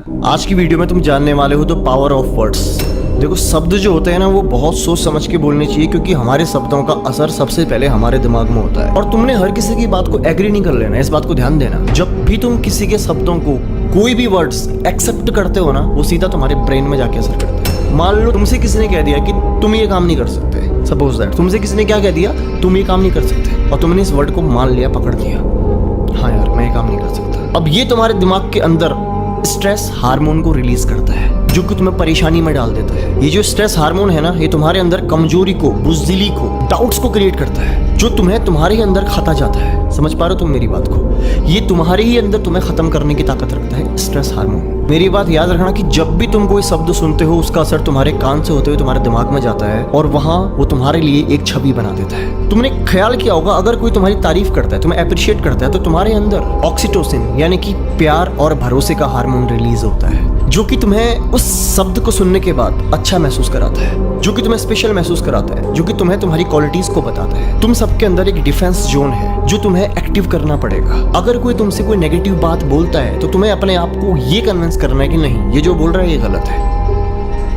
आज की वीडियो में तुम जानने वाले हो द पावर ऑफ वर्ड्स। देखो, शब्द जो होते हैं ना वो बहुत सोच समझ के बोलने चाहिए, क्योंकि हमारे शब्दों का असर सबसे पहले हमारे दिमाग में होता है। और तुमने हर किसी की बात को एग्री नहीं कर लेना, इस बात को ध्यान देना। जब भी तुम किसी के शब्दों को, कोई भी वर्ड्स एक्सेप्ट करते हो ना, वो सीधा तुम्हारे ब्रेन में जाके असर करता है। मान लो तुमसे किसी ने कह दिया कि तुम ये काम नहीं कर सकते, सपोज दैट तुमसे किसी ने क्या कह दिया, तुम ये काम नहीं कर सकते, और तुमने इस वर्ड को मान लिया, पकड़ लिया, हाँ यार मैं ये काम नहीं कर सकता। अब ये तुम्हारे दिमाग के अंदर स्ट्रेस हार्मोन को रिलीज करता है, जो कि तुम्हें परेशानी में डाल देता है। ये जो स्ट्रेस हार्मोन है ना, ये तुम्हारे अंदर कमजोरी को, बुज़दिली को, डाउट्स को क्रिएट करता है, जो तुम्हें तुम्हारे ही अंदर खाता जाता है। समझ पा रहे हो तुम मेरी बात को? ये तुम्हारे ही अंदर तुम्हें खत्म करने की ताकत रखता है, स्ट्रेस हार्मोन। मेरी बात याद रखना कि जब भी तुम कोई शब्द सुनते हो, उसका असर तुम्हारे कान से होते हुए तुम्हारे दिमाग में जाता है, और वहां वो तुम्हारे लिए एक छवि बना देता है। तुमने ख्याल किया होगा, अगर कोई तुम्हारी तारीफ करता है, तुम्हें अप्रिशिएट करता है, तो तुम्हारे अंदर ऑक्सीटोसिन यानी कि प्यार और भरोसे का हार्मोन रिलीज होता है, जो कि तुम्हें उस शब्द को सुनने के बाद अच्छा महसूस कराता है, जो कि तुम्हें स्पेशल महसूस कराता है, जो कि तुम्हें तुम्हारी क्वालिटीज को बताता है। तुम सबके अंदर एक डिफेंस जोन है जो तुम्हें एक्टिव करना पड़ेगा। अगर कोई तुमसे कोई नेगेटिव बात बोलता है, तो तुम्हें अपने आप को ये कन्विंस करना है कि नहीं, ये जो बोल रहा है ये गलत है।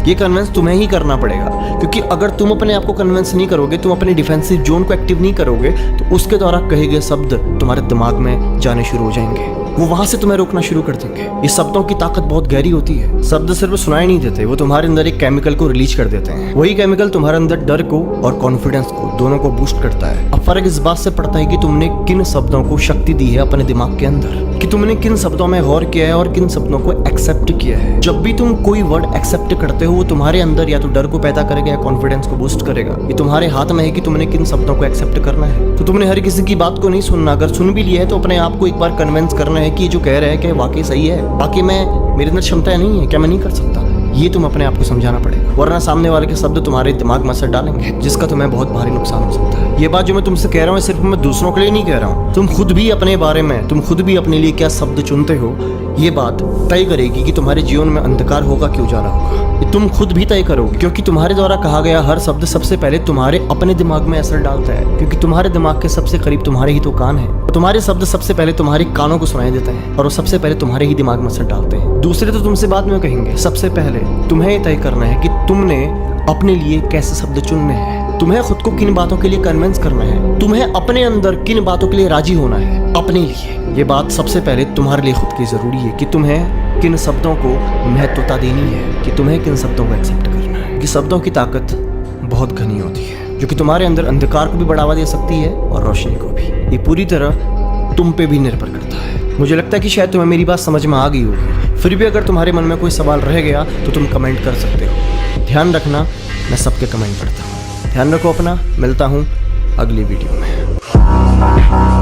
ये कन्विंस तुम्हें ही करना पड़ेगा, क्योंकि अगर तुम अपने आप को कन्विंस नहीं करोगे, तुम अपने डिफेंसिव जोन को एक्टिव नहीं करोगे, तो उसके द्वारा कहे गए शब्द तुम्हारे दिमाग में जाने शुरू हो जाएंगे, वो वहां से तुम्हें रोकना शुरू कर देंगे। ये शब्दों की ताकत बहुत गहरी होती है। शब्द सिर्फ सुनाई नहीं देते, वो तुम्हारे अंदर एक केमिकल को रिलीज कर देते हैं। वही केमिकल तुम्हारे अंदर डर को और कॉन्फिडेंस को, दोनों को बूस्ट करता है। अब फर्क इस बात से पड़ता है कि तुमने किन शब्दों को शक्ति दी है अपने दिमाग के अंदर, कि तुमने किन शब्दों में गौर किया है और किन शब्दों को एक्सेप्ट किया है। जब भी तुम कोई वर्ड एक्सेप्ट करते हो, वो तुम्हारे अंदर या तो डर को पैदा करेगा या कॉन्फिडेंस को बूस्ट करेगा। ये तुम्हारे हाथ में है कि तुमने किन शब्दों को एक्सेप्ट करना है। तो तुमने हर किसी की बात को नहीं सुनना। अगर सुन भी लिया है, तो अपने आप को एक बार कन्विंस करना है कि जो कह रहे हैं कि वाकई सही है, बाकी मेरे अंदर क्षमता नहीं है, क्या मैं नहीं कर सकता। ये तुम अपने आप को समझाना पड़ेगा, वरना सामने वाले के शब्द तुम्हारे दिमाग में असर डालेंगे, जिसका तुम्हें बहुत भारी नुकसान हो सकता है। ये बात जो मैं तुमसे कह रहा हूँ, सिर्फ मैं दूसरों के लिए नहीं कह रहा हूँ। तुम खुद भी अपने बारे में, तुम खुद भी अपने लिए क्या शब्द चुनते हो, ये बात तय करेगी कि तुम्हारे जीवन में अंधकार होगा कि उजाला होगा। ये तुम खुद भी तय करोगे, क्योंकि तुम्हारे द्वारा कहा गया हर शब्द सबसे पहले तुम्हारे अपने दिमाग में असर डालता है, क्योंकि तुम्हारे दिमाग के सबसे करीब तुम्हारे ही तो कान है। तुम्हारे शब्द सबसे पहले तुम्हारे कानों को सुनाई देते हैं, और वो सबसे पहले तुम्हारे ही दिमाग में असर डालते हैं। दूसरे तो तुमसे बाद में कहेंगे, सबसे पहले तुम्हें तय करना है कि तुमने अपने लिए कैसे शब्द चुनने हैं। तुम्हें खुद को किन बातों के लिए कन्विंस करना है, तुम्हें अपने अंदर किन बातों के लिए राजी होना है अपने लिए। ये बात सबसे पहले तुम्हारे लिए खुद की जरूरी है, कि तुम्हें किन शब्दों को महत्वता देनी है, कि तुम्हें किन शब्दों को एक्सेप्ट करना है। कि शब्दों की ताकत बहुत घनी होती है, जो कि तुम्हारे अंदर अंधकार को भी बढ़ावा दे सकती है और रोशनी को भी। ये पूरी तरह तुम पे भी निर्भर करता है। मुझे लगता है कि शायद तुम्हें मेरी बात समझ में आ गई होगी। फिर भी अगर तुम्हारे मन में कोई सवाल रह गया, तो तुम कमेंट कर सकते हो। ध्यान रखना, मैं सबके कमेंट पढ़ता हूँ। ध्यान रखो अपना। मिलता हूँ अगली वीडियो में।